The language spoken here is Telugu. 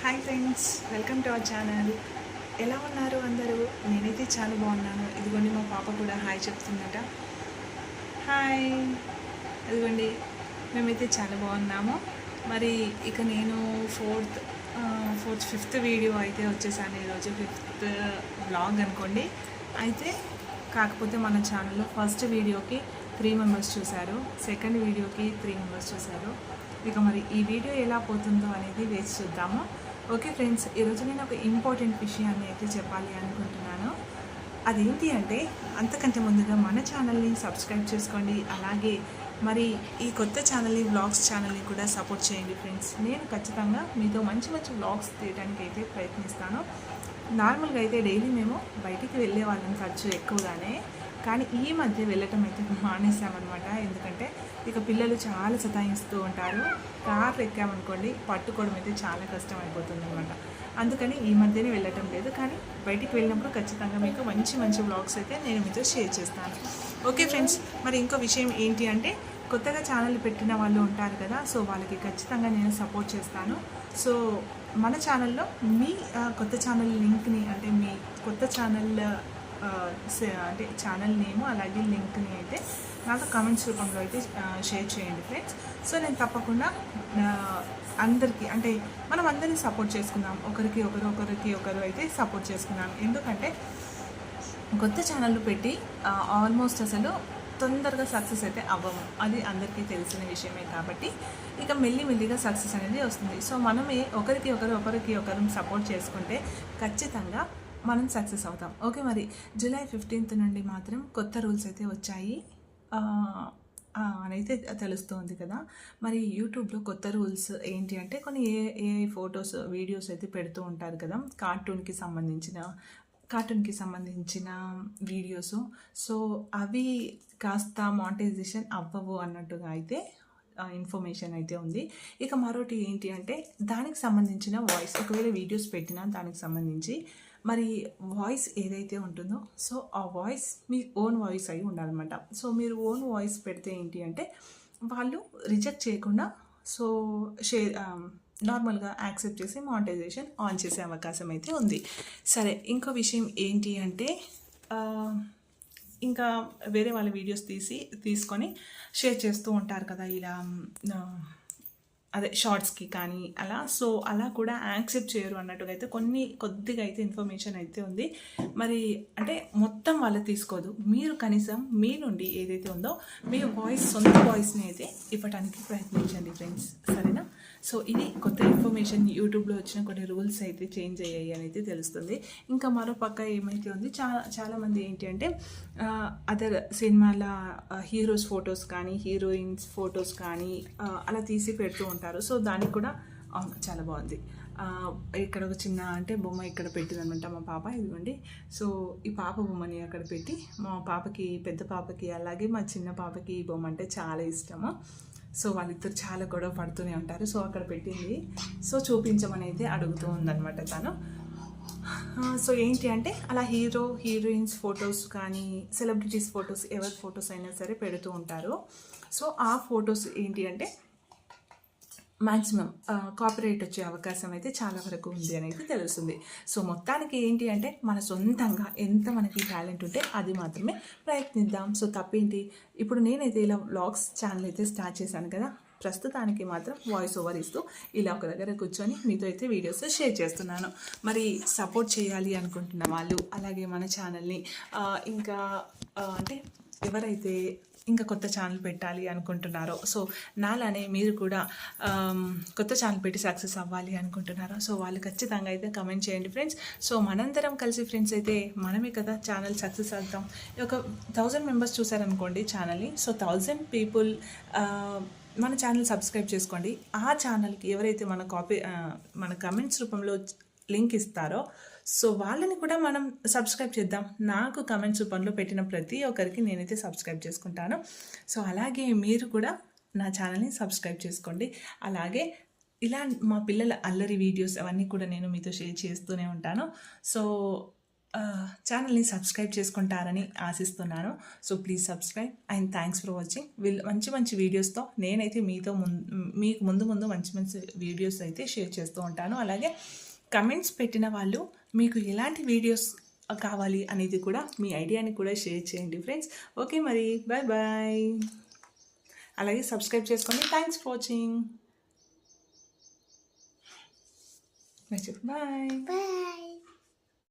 Hi friends, welcome to our channel. ఎలా ఉన్నారు అందరూ? నేనైతే చాలా బాగున్నాను. ఇదిగోండి మా పాప కూడా హాయ్ చెప్తుందట. హాయ్. ఇదిగోండి మేమైతే చాలా బాగున్నాము. మరి ఇక నేను ఫిఫ్త్ వీడియో అయితే వచ్చేసాను. ఈరోజు ఫిఫ్త్ వ్లాగ్ అనుకోండి. అయితే కాకపోతే మన ఛానల్లో ఫస్ట్ వీడియోకి 3 మెంబర్స్ చూశారు, సెకండ్ వీడియోకి 3 మెంబర్స్ చూశారు. ఇక మరి ఈ వీడియో ఎలా పోతుందో అనేది వేసి చూద్దాము. ఓకే ఫ్రెండ్స్, ఈరోజు నేను ఒక ఇంపార్టెంట్ విషయాన్ని అయితే చెప్పాలి అనుకుంటున్నాను. అదేంటి అంటే, అంతకంటే ముందుగా మన ఛానల్ని సబ్స్క్రైబ్ చేసుకోండి. అలాగే మరి ఈ కొత్త ఛానల్ని, వ్లాగ్స్ ఛానల్ని కూడా సపోర్ట్ చేయండి ఫ్రెండ్స్. నేను ఖచ్చితంగా మీతో మంచి మంచి వ్లాగ్స్ తీయడానికి అయితే ప్రయత్నిస్తాను. నార్మల్గా అయితే డైలీ మేము బయటికి వెళ్ళే వాళ్ళం, ఖర్చు ఎక్కువగానే. కానీ ఈ మధ్య వెళ్ళటం అయితే మానేసామన్నమాట. ఎందుకంటే ఇక పిల్లలు చాలా సతాయిస్తూ ఉంటారు. కార్లు ఎక్కామనుకోండి, పట్టుకోవడం అయితే చాలా కష్టం అయిపోతుంది అనమాట. అందుకని ఈ మధ్యనే వెళ్ళటం లేదు. కానీ బయటికి వెళ్ళినప్పుడు ఖచ్చితంగా మీకు మంచి మంచి వ్లాగ్స్ అయితే నేను మీతో షేర్ చేస్తాను. ఓకే ఫ్రెండ్స్, మరి ఇంకో విషయం ఏంటి అంటే, కొత్తగా ఛానల్ పెట్టిన వాళ్ళు ఉంటారు కదా, సో వాళ్ళకి ఖచ్చితంగా నేను సపోర్ట్ చేస్తాను. సో మన ఛానల్లో మీ కొత్త ఛానల్ లింక్ని, అంటే మీ కొత్త ఛానల్ అంటే ఛానల్ నేము అలాగే లింక్ని అయితే నాకు కామెంట్స్ రూపంలో అయితే షేర్ చేయండి ఫ్రెండ్స్. సో నేను తప్పకుండా అందరికీ, అంటే మనం అందరినీ సపోర్ట్ చేసుకుందాం. ఒకరికి ఒకరు అయితే సపోర్ట్ చేసుకుందాం. ఎందుకంటే కొత్త ఛానళ్ళు పెట్టి ఆల్మోస్ట్ అసలు తొందరగా సక్సెస్ అయితే అవ్వము, అది అందరికీ తెలిసిన విషయమే. కాబట్టి ఇక మెల్లిమెల్లిగా సక్సెస్ అనేది వస్తుంది. సో మనమే ఒకరికి ఒకరు సపోర్ట్ చేసుకుంటే ఖచ్చితంగా మనం సక్సెస్ అవుతాం. ఓకే, మరి జూలై 15th నుండి మాత్రం కొత్త రూల్స్ అయితే వచ్చాయి అనైతే తెలుస్తుంది కదా. మరి యూట్యూబ్లో కొత్త రూల్స్ ఏంటి అంటే, కొన్ని ఏఐ ఫొటోస్, వీడియోస్ అయితే పెడుతూ ఉంటారు కదా, కార్టూన్కి సంబంధించిన వీడియోస్. సో అవి కాస్త మానిటైజేషన్ అవ్వవు అన్నట్టుగా అయితే ఇన్ఫర్మేషన్ అయితే ఉంది. ఇక మరొకటి ఏంటి అంటే, దానికి సంబంధించిన వాయిస్, ఒకవేళ వీడియోస్ పెట్టినా దానికి సంబంధించి మరి వాయిస్ ఏదైతే ఉంటుందో, సో ఆ వాయిస్ మీ ఓన్ వాయిస్ అయి ఉండాలన్నమాట. సో మీరు ఓన్ వాయిస్ పెడితే ఏంటి అంటే, వాళ్ళు రిజెక్ట్ చేయకుండా సో నార్మల్గా యాక్సెప్ట్ చేసి మానిటైజేషన్ ఆన్ చేసే అవకాశం అయితే ఉంది. సరే, ఇంకో విషయం ఏంటి అంటే, ఇంకా వేరే వాళ్ళ వీడియోస్ తీసుకొని షేర్ చేస్తూ ఉంటారు కదా, ఇలా అదే షార్ట్స్కి కానీ అలా. సో అలా కూడా యాక్సెప్ట్ చేయరు అన్నట్టుగా అయితే కొద్దిగా అయితే ఇన్ఫర్మేషన్ అయితే ఉంది. మరి అంటే మొత్తం వాళ్ళు తీసుకోదు. మీరు కనీసం మీ నుండి ఏదైతే ఉందో మీ సొంత వాయిస్ని అయితే ఇవ్వడానికి ప్రయత్నించండి ఫ్రెండ్స్, సరేనా? సో ఇది కొత్త ఇన్ఫర్మేషన్. యూట్యూబ్లో వచ్చిన కొన్ని రూల్స్ అయితే చేంజ్ అయ్యాయి అని అయితే తెలుస్తుంది. ఇంకా మరో పక్క ఏమైతే ఉంది, చాలామంది ఏంటి అంటే అదర్ సినిమాల హీరోస్ ఫొటోస్ కానీ హీరోయిన్స్ ఫొటోస్ కానీ అలా తీసి పెడుతూ ఉంటారు. సో దానికి కూడా చాలా బాగుంది. ఇక్కడ ఒక చిన్న అంటే బొమ్మ ఇక్కడ పెట్టిందనమాట మా పాప, ఇదిగోండి. సో ఈ పాప బొమ్మని అక్కడ పెట్టి, మా పాపకి, పెద్ద పాపకి అలాగే మా చిన్న పాపకి ఈ బొమ్మ అంటే చాలా ఇష్టము. సో వాళ్ళిద్దరు చాలా గొడవ పడుతూనే ఉంటారు. సో అక్కడ పెట్టింది, సో చూపించమని అయితే అడుగుతూ ఉందన్నమాట తను. సో ఏంటి అంటే, అలా హీరోయిన్స్ ఫొటోస్ కానీ సెలబ్రిటీస్ ఫొటోస్, ఎవరి ఫొటోస్ అయినా సరే పెడుతూ ఉంటారు. సో ఆ ఫొటోస్ ఏంటి అంటే మ్యాక్సిమం కాపీరైట్ వచ్చే అవకాశం అయితే చాలా వరకు ఉంది అని అయితే తెలుస్తుంది. సో మొత్తానికి ఏంటి అంటే, మన సొంతంగా ఎంత మనకి టాలెంట్ ఉంటే అది మాత్రమే ప్రయత్నిద్దాం. సో తప్పేంటి? ఇప్పుడు నేనైతే ఇలా వ్లాగ్స్ ఛానల్ అయితే స్టార్ట్ చేశాను కదా, ప్రస్తుతానికి మాత్రం వాయిస్ ఓవర్ ఇస్తూ ఇలా ఒక దగ్గర కూర్చొని మీతో అయితే వీడియోస్ షేర్ చేస్తున్నాను. మరి సపోర్ట్ చేయాలి అనుకుంటున్న వాళ్ళు, అలాగే మన ఛానల్ని ఇంకా అంటే ఎవరైతే ఇంకా కొత్త ఛానల్ పెట్టాలి అనుకుంటున్నారో, సో నాలానే మీరు కూడా కొత్త ఛానల్ పెట్టి సక్సెస్ అవ్వాలి అనుకుంటున్నారో, సో వాళ్ళు ఖచ్చితంగా అయితే కమెంట్ చేయండి ఫ్రెండ్స్. సో మనందరం కలిసి ఫ్రెండ్స్ అయితే మనమే కదా ఛానల్ సక్సెస్ అవుతాం. ఒక 1000 మెంబర్స్ చూసారనుకోండి ఛానల్ని, సో 1000 పీపుల్ మన ఛానల్ సబ్స్క్రైబ్ చేసుకోండి. ఆ ఛానల్కి ఎవరైతే మన కమెంట్స్ రూపంలో లింక్ ఇస్తారో, సో వాళ్ళని కూడా మనం సబ్స్క్రైబ్ చేద్దాం. నాకు కమెంట్స్ రూపంలో పెట్టిన ప్రతి ఒక్కరికి నేనైతే సబ్స్క్రైబ్ చేసుకుంటాను. సో అలాగే మీరు కూడా నా ఛానల్ని సబ్స్క్రైబ్ చేసుకోండి. అలాగే ఇలా మా పిల్లల అల్లరి వీడియోస్ అవన్నీ కూడా నేను మీతో షేర్ చేస్తూనే ఉంటాను. సో ఛానల్ని సబ్స్క్రైబ్ చేసుకుంటారని ఆశిస్తున్నాను. So please subscribe and thanks for watching. మంచి మంచి వీడియోస్తో నేనైతే మీకు ముందు మంచి మంచి వీడియోస్ అయితే షేర్ చేస్తూ ఉంటాను. అలాగే కమెంట్స్ పెట్టిన వాళ్ళు మీకు ఎలాంటి వీడియోస్ కావాలి అనేది కూడా మీ ఐడియాని కూడా షేర్ చేయండి ఫ్రెండ్స్. ఓకే మరి బాయ్ బాయ్. అలాగే సబ్స్క్రైబ్ చేసుకోండి. Thanks for watching. బాయ్.